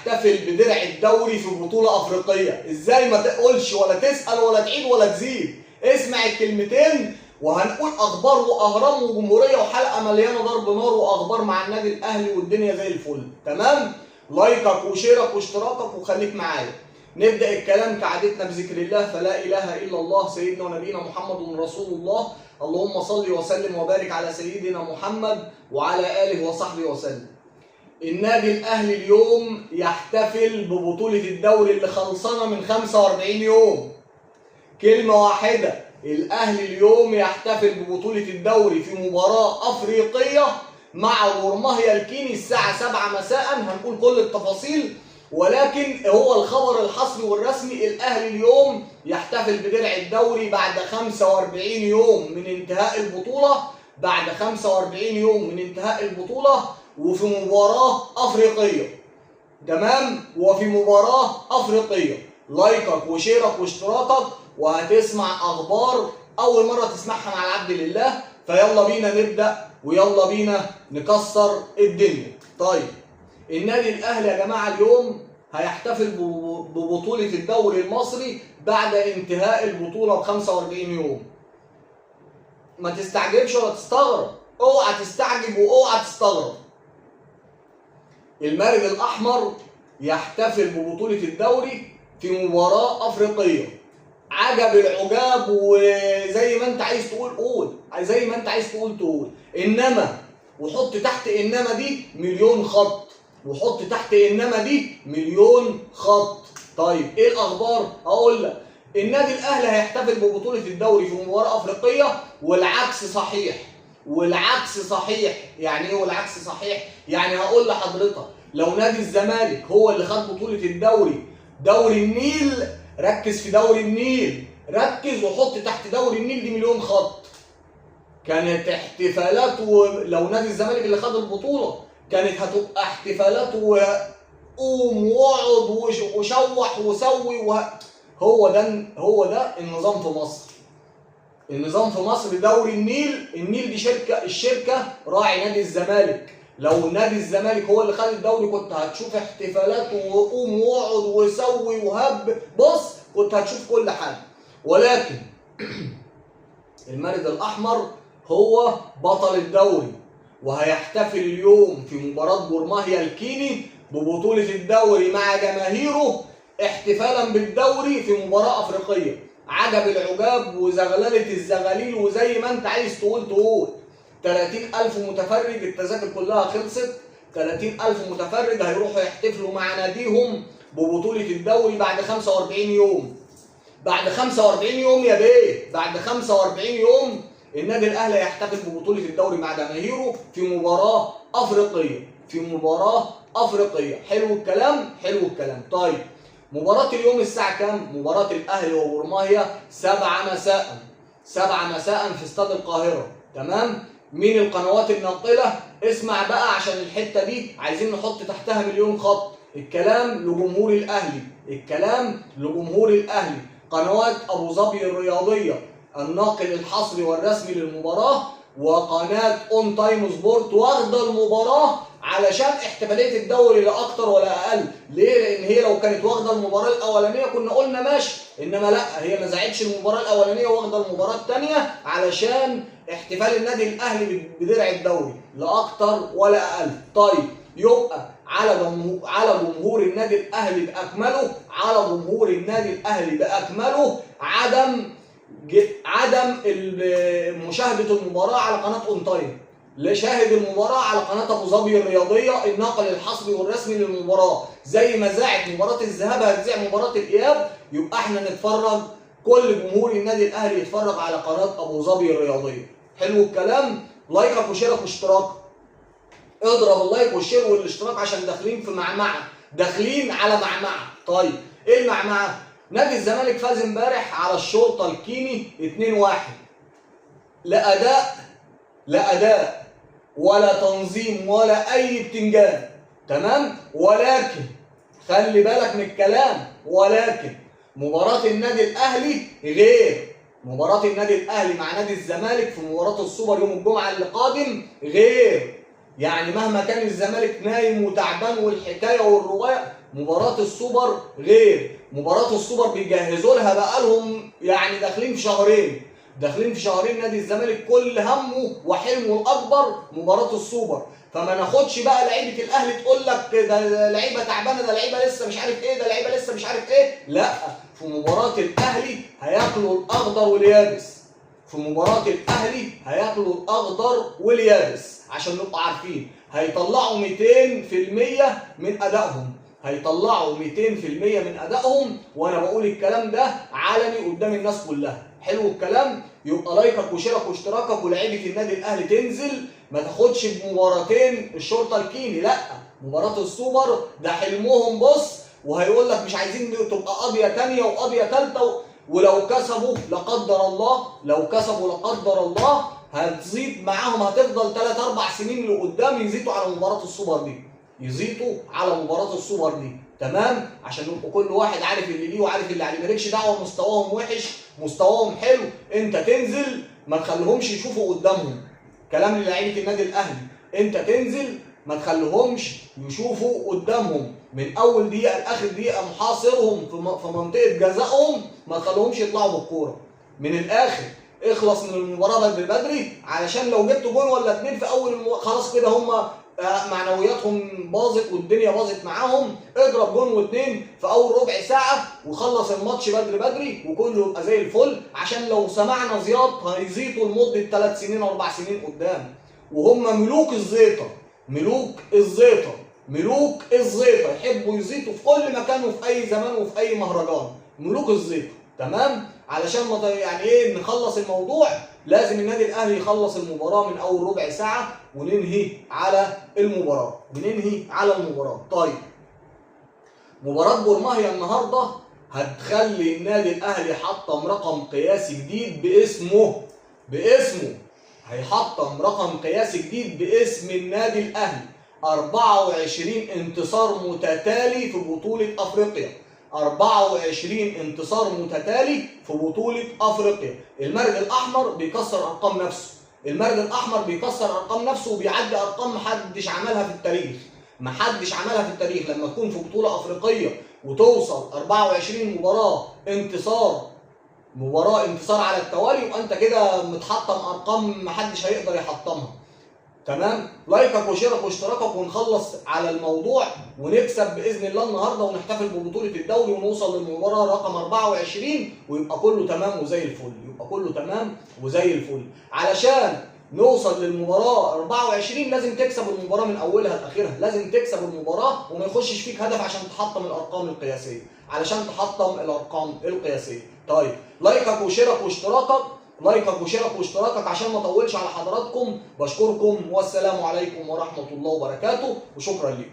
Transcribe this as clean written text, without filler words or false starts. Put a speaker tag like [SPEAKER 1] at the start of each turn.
[SPEAKER 1] يحتفل بدرع الدوري في بطولة أفريقية. إزاي؟ ما تقولش ولا تسأل ولا تعيد ولا تزيد، اسمع الكلمتين وهنقول أخبار وأهرام وجمهورية وحلقة مليانة ضرب نار وأخبار مع النادي الأهلي والدنيا زي الفل. تمام؟ لايكك وشيرك واشتراكك وخليك معايا. نبدأ الكلام كعادتنا بذكر الله. فلا إله إلا الله سيدنا ونبينا محمد رسول الله. اللهم صل وسلم وبارك على سيدنا محمد وعلى آله وصحبه وسلم. النادي الأهلي اليوم يحتفل ببطولة الدوري اللي خلصانة من 45 يوم. كلمة واحدة، الأهلي اليوم يحتفل ببطولة الدوري في مباراة أفريقية مع غرماهيا الكيني الساعة 7 مساء. هنقول كل التفاصيل، ولكن هو الخبر الحصري والرسمي الأهلي اليوم يحتفل بدرع الدوري بعد 45 يوم من انتهاء البطولة. بعد 45 يوم من انتهاء البطولة وفي مباراة أفريقية. تمام؟ وفي مباراة أفريقية. لايكك وشيرك واشتراكك وهتسمع أخبار أول مرة تسمعها مع العبد لله. فيلا بينا نبدأ ويلا بينا نكسر الدنيا. طيب، النادي الأهلي يا جماعة اليوم هيحتفل ببطولة الدوري المصري بعد انتهاء البطولة ب 45 يوم. ما تستعجبش ولا تستغرب، اوعى تستعجب واوعى تستغرب. المارد الأحمر يحتفل ببطولة الدوري في مباراة أفريقية. عجب العجاب، وزي ما انت عايز تقول قول، زي ما انت عايز تقول. انما وحط تحت انما دي مليون خط، وحط تحت انما دي مليون خط. طيب ايه الاخبار؟ اقول لك، النادي الاهلي هيحتفل ببطولة الدوري في مباراة افريقية والعكس صحيح. والعكس صحيح يعني ايه والعكس صحيح؟ يعني هقول لحضرتك، لو نادي الزمالك هو اللي خد بطولة الدوري دوري النيل، ركز في دوري النيل، ركز وحط تحت دوري النيل دي مليون خط. كانت احتفالات لو نادي الزمالك اللي خد البطولة كانت هتبقى احتفالات وقوم واقعد وشوح وسوي هو ده النظام في مصر. النظام في مصر دوري النيل دي الشركة راعي نادي الزمالك. لو نادي الزمالك هو اللي خد الدوري كنت هتشوف احتفالات وقوم واقعد وسوي وهب، بص كنت هتشوف كل حاجة. ولكن المارد الأحمر هو بطل الدوري، وهيحتفل اليوم في مباراة غرماهيا الكيني ببطولة الدوري مع جماهيره احتفالا بالدوري في مباراة أفريقية. عجب العجاب وزغللة الزغاليل، وزي ما انت عايز تقول. 30,000 متفرج، التذاكر كلها خلصت. 30,000 متفرج هيروحوا يحتفلوا مع ناديهم ببطولة الدوري بعد 45 يوم. بعد 45 يوم يا بيه، بعد 45 يوم النادي الأهلي يحتفل ببطولة الدوري مع جماهيره في مباراة أفريقية. في مباراة أفريقية. حلو الكلام؟ حلو الكلام. طيب، مباراة اليوم الساعة كام؟ مباراة الأهلي وغرماهيا 7 مساء. 7 مساء في استاد القاهرة. تمام؟ مين القنوات الناقلة؟ اسمع بقى عشان الحتة دي عايزين نحط تحتها مليون خط. الكلام لجمهور الأهلي. الكلام لجمهور الأهلي. قنوات أبو ظبي الرياضية الناقل الحصري والرسمي للمباراة، وقناة اون تايم سبورت واخدة المباراة علشان احتفالية الدوري لا أكتر ولا أقل. ليه؟ لأن هي لو كانت واخدة المباراة الأولانية كنا قلنا ماشي، إنما لا، هي ما زعتش المباراة الأولانية واخدة المباراة الثانية علشان احتفال النادي الأهلي بدرع الدوري لا أكتر ولا أقل. طيب، يبقى على جمهور النادي الأهلي بأكمله، على جمهور النادي الأهلي بأكمله عدم مشاهدة المباراة على قناة اون تايم. لشاهد المباراة على قناة أبو ظبي الرياضية الناقل الحصري والرسمي للمباراة. زي ما ذاعت مباراة الذهاب هتذيع مباراة الإياب، يبقى احنا نتفرج، كل جمهور النادي الأهلي يتفرج على قناة أبو ظبي الرياضية. حلو الكلام؟ لايكك وشيرك واشتراك. اضرب اللايك والشير والاشتراك عشان داخلين في معمعة، داخلين على معمعة. طيب، ايه المعمعة؟ نادي الزمالك فاز امبارح على الشرطة الكيني 2-1. لا أداء ولا تنظيم ولا أي بتنجان. تمام؟ ولكن خلي بالك من الكلام، ولكن مباراة النادي الأهلي غير. مباراة النادي الأهلي مع نادي الزمالك في مباراة السوبر يوم الجمعة اللي قادم غير. يعني مهما كان الزمالك نايم وتعبان والحكايه والروايه، مباراه السوبر غير. مباراه السوبر بيجهزوا لها بقالهم يعني داخلين في شهرين نادي الزمالك كل همه وحلمه الاكبر مباراه السوبر. فما ناخدش بقى لعيبه الاهلي تقول لك ده لعيبه تعبانه، ده لعيبه لسه مش عارف ايه، ده لعيبه لسه مش عارف ايه. لا، في مباراه الاهلي هياكلوا الاخضر واليابس. في مباراه الاهلي هياكلوا الاخضر واليابس عشان نبقى عارفين. هيطلعوا 200% من ادائهم، هيطلعوا 200% من ادائهم، وانا بقول الكلام ده علني قدام الناس كلها. حلو الكلام؟ يبقى لايكك وشيرك واشتراكك، ولاعيبه النادي الاهلي تنزل، ما تاخدش بمباراتين الشرطه الكيني، لا، مباراه السوبر ده حلمهم. بص، وهيقول لك مش عايزين تبقى قضيه ثانيه وقضيه ثالثه، ولو كسبوا لا قدر الله، لو كسبوا لا قدر الله هتزيد معاهم، هتفضل 3 4 سنين لقدام يزيدوا على مباراه السوبر دي، يزيدوا على مباراه السوبر دي. تمام؟ عشان يبقى كل واحد عارف اللي ليه وعارف اللي عليه، مالكش دعوه مستواهم وحش مستواهم حلو، انت تنزل ما تخليهمش يشوفوا قدامهم. كلام للاعيبه النادي الاهلي، انت تنزل ما تخليهمش يشوفوا قدامهم من اول دقيقه لاخر دقيقه، محاصرهم في منطقه جزائهم، ما تخليهمش يطلعوا بالكوره. من الاخر اخلص من المباراه بدري بدري، علشان لو جبت جون ولا اتنين في اول خلاص كده هم معنوياتهم باظت والدنيا باظت معاهم. اضرب جون واتنين في اول ربع ساعه وخلص الماتش بدري بدري وكله يبقى زي الفل، عشان لو سمعنا زياط هيزيطوا لمده 3 سنين 4 سنين قدام. وهم ملوك الزيطه، ملوك الزيطه يحبوا يزيطوا في كل مكان وفي اي زمان وفي اي مهرجان، ملوك الزيطه. تمام؟ علشان ما يعني ايه نخلص الموضوع، لازم النادي الاهلي يخلص المباراه من اول ربع ساعه وننهي على المباراه، طيب، مباراه بورماهيا النهارده هتخلي النادي الاهلي حطم رقم قياسي جديد باسمه، هيحطم رقم قياسي جديد باسم النادي الاهلي. 24 انتصار متتالي في بطوله افريقيا، 24 انتصار متتالي في بطولة افريقيا. المارد الاحمر بيكسر ارقام نفسه، وبيعدي ارقام محدش عملها في التاريخ. لما تكون في بطولة افريقية وتوصل 24 مباراة على التوالي، يبقى انت كده متحطم ارقام محدش هيقدر يحطمها. تمام؟ لايكك وشيرك واشتراكك، ونخلص على الموضوع ونكسب باذن الله النهارده، ونحتفل ببطوله الدوري ونوصل للمباراه رقم 24، ويبقى كله تمام وزي الفل. علشان نوصل للمباراه 24 لازم تكسب المباراه من اولها لاخرها، لازم تكسب المباراه وما يخشش فيك هدف عشان تحطم الارقام القياسيه. طيب، لايكك وشيرك واشتراكك عشان ما اطولش على حضراتكم. بشكركم والسلام عليكم ورحمه الله وبركاته، وشكرا لكم.